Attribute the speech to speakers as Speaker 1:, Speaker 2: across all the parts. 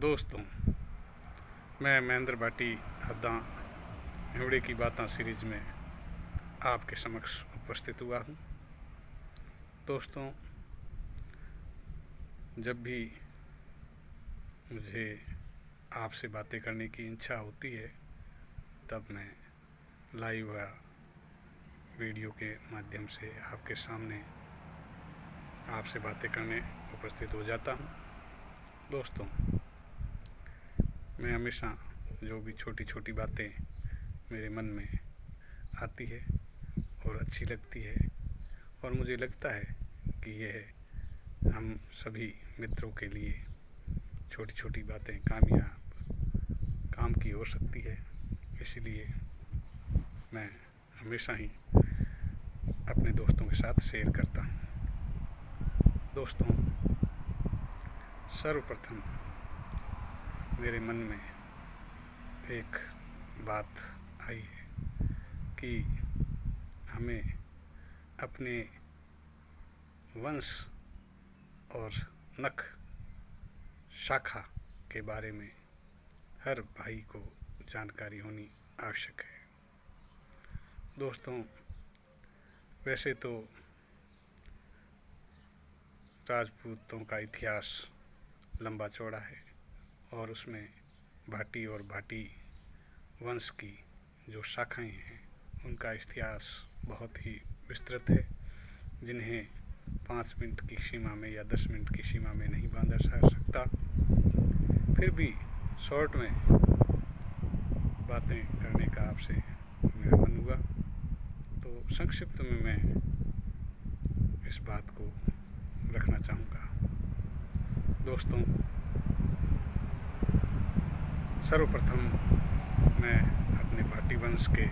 Speaker 1: दोस्तों, मैं महेंद्र भाटी हद्दा हिवड़े की बातें सीरीज में आपके समक्ष उपस्थित हुआ हूँ। दोस्तों, जब भी मुझे आपसे बातें करने की इच्छा होती है तब मैं लाइव या वीडियो के माध्यम से आपके सामने आपसे बातें करने उपस्थित हो जाता हूँ। दोस्तों, मैं हमेशा जो भी छोटी छोटी बातें मेरे मन में आती है और अच्छी लगती है और मुझे लगता है कि यह हम सभी मित्रों के लिए छोटी छोटी बातें काम की हो सकती है, इसलिए मैं हमेशा ही अपने दोस्तों के साथ शेयर करता हूँ। दोस्तों, सर्वप्रथम मेरे मन में एक बात आई है कि हमें अपने वंश और नख शाखा के बारे में हर भाई को जानकारी होनी आवश्यक है। दोस्तों, वैसे तो राजपूतों का इतिहास लंबा चौड़ा है और उसमें भाटी और भाटी वंश की जो शाखाएं हैं उनका इतिहास बहुत ही विस्तृत है, जिन्हें 5 मिनट की सीमा में या 10 मिनट की सीमा में नहीं बांधा जा सकता। फिर भी शॉर्ट में बातें करने का आपसे मेरा मन हुआ, तो संक्षिप्त में मैं इस बात को रखना चाहूँगा। दोस्तों, सर्वप्रथम मैं अपने भाटी वंश के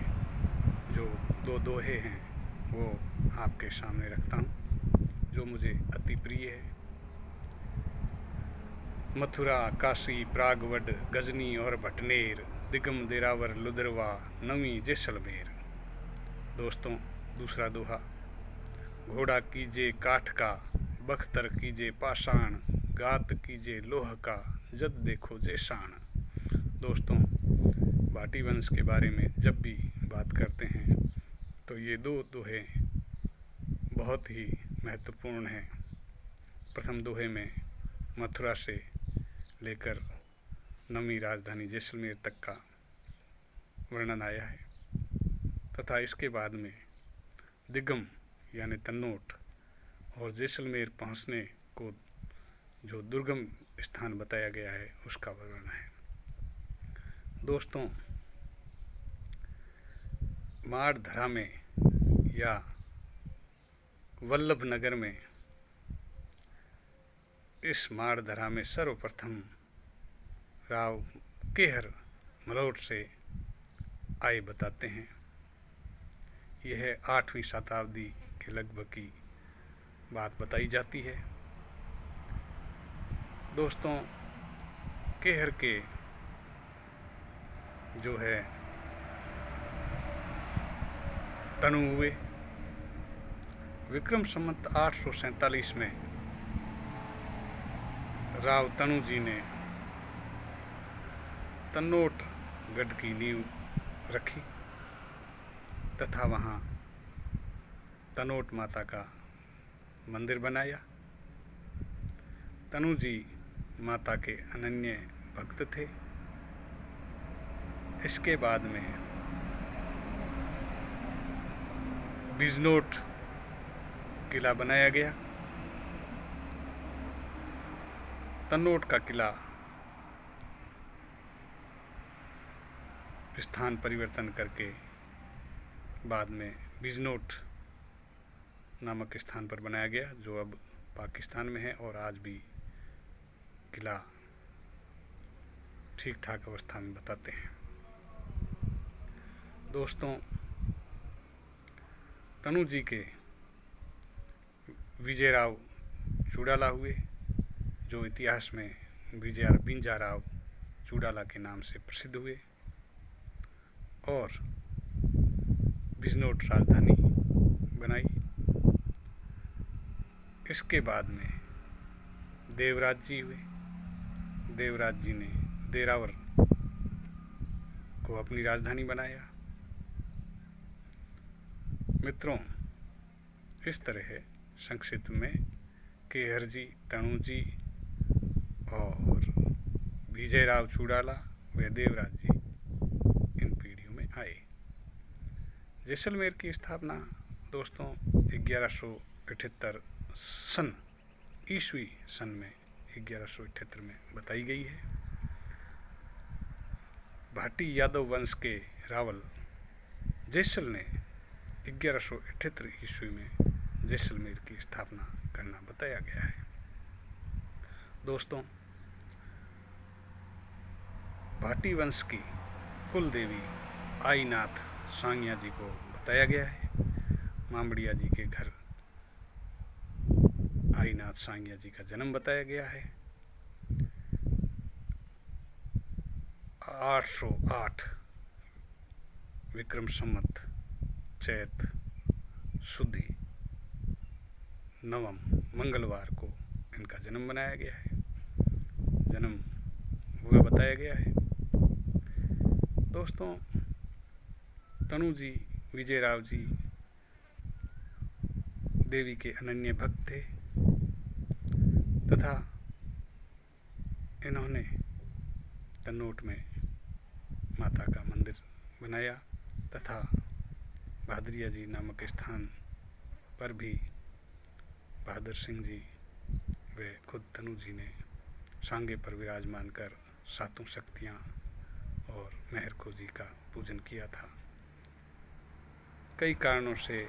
Speaker 1: जो 2 दोहे हैं वो आपके सामने रखता हूँ, जो मुझे अति प्रिय है। मथुरा, काशी, प्रागवड, गजनी और भटनेर, दिगम, देरावर, लुदरवा, नवी, जैसलमेर। दोस्तों, दूसरा दोहा, घोड़ा कीजे काठ का, बख्तर कीजे पाषाण, गात कीजे लोह का, जब देखो जैसाण। दोस्तों, भाटी वंश के बारे में जब भी बात करते हैं तो ये 2 दोहे बहुत ही महत्वपूर्ण हैं। प्रथम दोहे में मथुरा से लेकर नवी राजधानी जैसलमेर तक का वर्णन आया है, तथा इसके बाद में दिगम यानी तन्नोट और जैसलमेर पहुंचने को जो दुर्गम स्थान बताया गया है उसका वर्णन है। दोस्तों, माड़धरा में या वल्लभ नगर में, इस माड़धरा में सर्वप्रथम राव केहर मरोट से आए बताते हैं। यह 8वीं शताब्दी के लगभग की बात बताई जाती है। दोस्तों, केहर के जो है तनु हुए। विक्रम संवत 847 में राव तनु जी ने तन्नोट गढ़ की नींव रखी तथा वहाँ तनोट माता का मंदिर बनाया। तनु जी माता के अनन्य भक्त थे। इसके बाद में बिजनोट किला बनाया गया। तन्नोट का किला स्थान परिवर्तन करके बाद में बिजनोट नामक स्थान पर बनाया गया, जो अब पाकिस्तान में है और आज भी किला ठीक ठाक अवस्था में बताते हैं। दोस्तों, तनु जी के विजयराव चूड़ाला हुए, जो इतिहास में बिंजाराव चूड़ाला के नाम से प्रसिद्ध हुए और बिजनोट राजधानी बनाई। इसके बाद में देवराज जी हुए। देवराज जी ने देरावर को अपनी राजधानी बनाया। मित्रों, इस तरह संक्षिप्त में केहर जी, तनु जी और विजयराव चूड़ाला व देवराज जी इन पीढ़ियों में आए। जैसलमेर की स्थापना दोस्तों 1178 सन ईस्वी सन में 1178 में बताई गई है। भाटी यादव वंश के रावल जैसल ने 1178 ईस्वी में जैसलमेर की स्थापना करना बताया गया है। दोस्तों, भाटी वंश की कुल देवी आईनाथ सांगिया जी को बताया गया है। मामड़िया जी के घर आईनाथ सांगिया जी का जन्म बताया गया है। 808 विक्रम संवत चैत शुद्धि नवम मंगलवार को इनका जन्म बनाया गया है, जन्म हुआ बताया गया है। दोस्तों, तनु जी, विजयराव जी देवी के अनन्य भक्त थे तथा इन्होंने तन्नोट में माता का मंदिर बनाया तथा बहादुरिया जी नामक स्थान पर भी बहादुर सिंह जी व खुद तनु जी ने सांगे पर विराजमान कर सातों शक्तियाँ और मेहरखो जी का पूजन किया था। कई कारणों से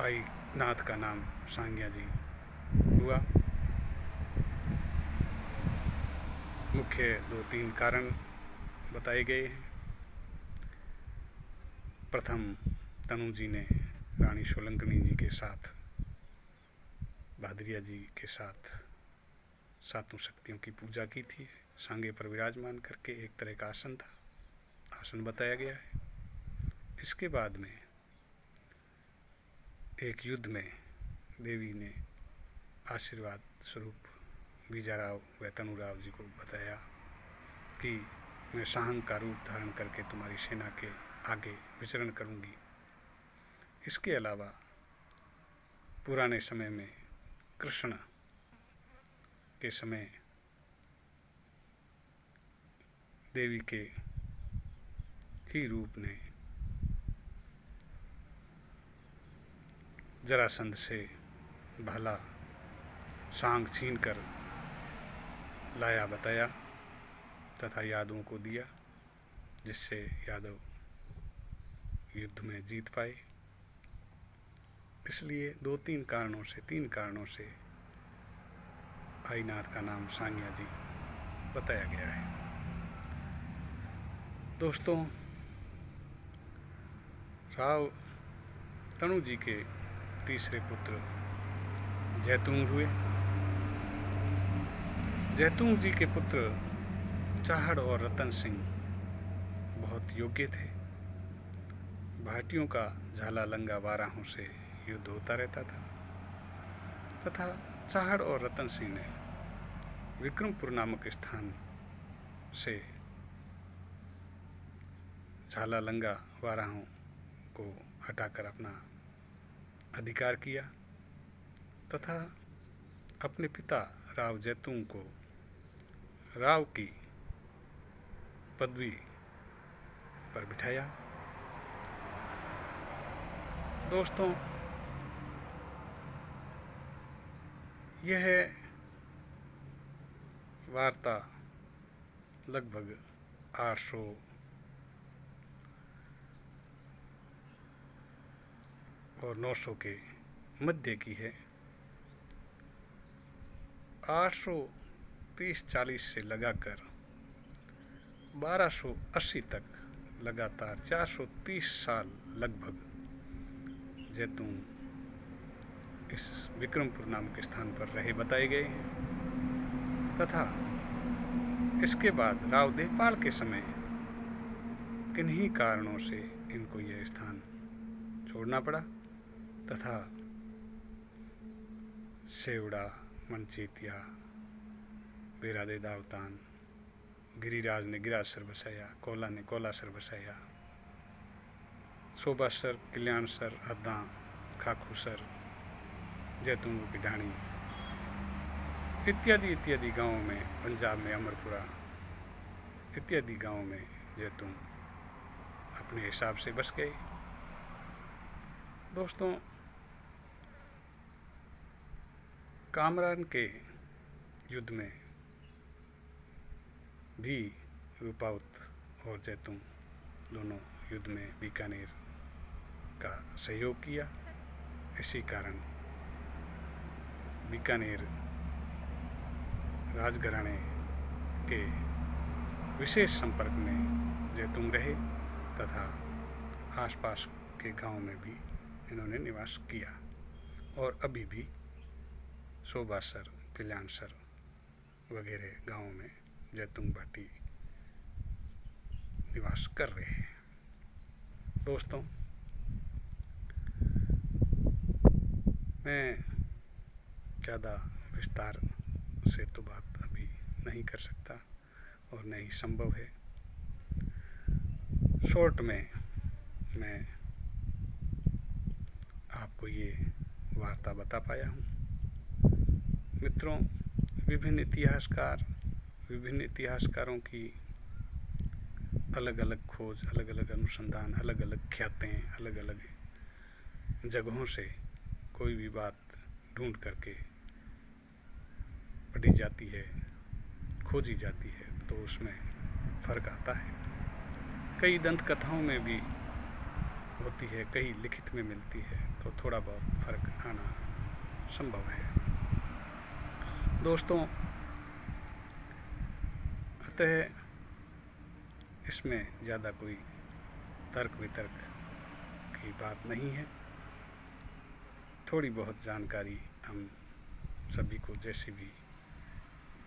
Speaker 1: आईनाथ का नाम सांगिया जी हुआ। मुख्य 2-3 कारण बताए गए हैं। प्रथम, तनु जी ने रानी सोलंकनी जी के साथ बहादुरिया जी के साथ सातों शक्तियों की पूजा की थी। सांगे पर विराजमान करके एक तरह का आसन था, आसन बताया गया है। इसके बाद में एक युद्ध में देवी ने आशीर्वाद स्वरूप विजयराव व तनुराव जी को बताया कि मैं साहंग का रूप धारण करके तुम्हारी सेना के आगे विचरण करूंगी। इसके अलावा पुराने समय में कृष्ण के समय देवी के ही रूप ने जरासंध से भाला सांग छीन कर लाया बताया तथा यादवों को दिया, जिससे यादव युद्ध में जीत पाए। इसलिए 3 कारणों से आईनाथ का नाम सांगिया जी बताया गया है। दोस्तों, राव तनु जी के तीसरे पुत्र जैतून हुए। जैतून जी के पुत्र चाहड़ और रतन सिंह बहुत योग्य थे। भाटियों का झाला लंगा वाराहों से युद्ध होता रहता था तथा चाहड़ और रतन सिंह ने विक्रमपुर नामक स्थान से झाला लंगा वाराहों को हटाकर अपना अधिकार किया तथा अपने पिता राव जैतून को राव की पदवी पर बिठाया। दोस्तों, यह वार्ता लगभग 800 और 900 के मध्य की है। 830-40 से लगाकर 1280 तक लगातार 430 साल लगभग जैतून इस विक्रमपुर नामक स्थान पर रहे बताए गए हैं तथा इसके बाद राव देवपाल के समय किन्हीं कारणों से इनको यह स्थान छोड़ना पड़ा तथा सेवड़ा, मनचेतिया बेरा दे दावतान, गिरिराज ने गिरासर बसाया, कोला ने कोलासर बसाया, शोभासर, कल्याणसर, अद्दा, खाखूसर, जैतूनों की ढाणी इत्यादि इत्यादि गांवों में, पंजाब में अमरपुरा इत्यादि गांवों में जैतून अपने हिसाब से बस गए। दोस्तों, कामरान के युद्ध में भी रूपावत और जैतून दोनों युद्ध में बीकानेर का सहयोग किया। इसी कारण बीकानेर राजघराने के विशेष संपर्क में जैतून रहे तथा आसपास के गांव में भी इन्होंने निवास किया और अभी भी शोभासर, कल्याणसर वगैरह गांवों में जैतून भाटी निवास कर रहे हैं। दोस्तों, मैं ज़्यादा विस्तार से तो बात अभी नहीं कर सकता और नहीं संभव है। शॉर्ट में मैं आपको ये वार्ता बता पाया हूँ। मित्रों, विभिन्न इतिहासकारों की अलग अलग खोज, अलग अलग अनुसंधान, अलग अलग ख्यातें, अलग अलग जगहों से कोई भी बात ढूंढ करके पढ़ी जाती है, खोजी जाती है, तो उसमें फ़र्क आता है। कई दंत कथाओं में भी होती है, कई लिखित में मिलती है, तो थोड़ा बहुत फ़र्क आना संभव है। दोस्तों, अतः इसमें ज़्यादा कोई तर्क वितर्क की बात नहीं है। थोड़ी बहुत जानकारी हम सभी को जैसी भी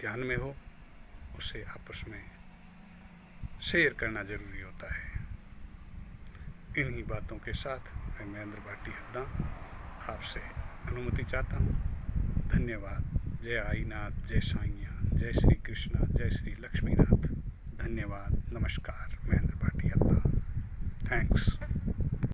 Speaker 1: ध्यान में हो उसे आपस में शेयर करना ज़रूरी होता है। इन्हीं बातों के साथ मैं महेंद्र भाटी हद्दा आपसे अनुमति चाहता हूँ। धन्यवाद। जय आईनाथ, जय साईया, जय श्री कृष्णा, जय श्री लक्ष्मीनाथ। धन्यवाद। नमस्कार। महेंद्र भाटी हद्दा। थैंक्स।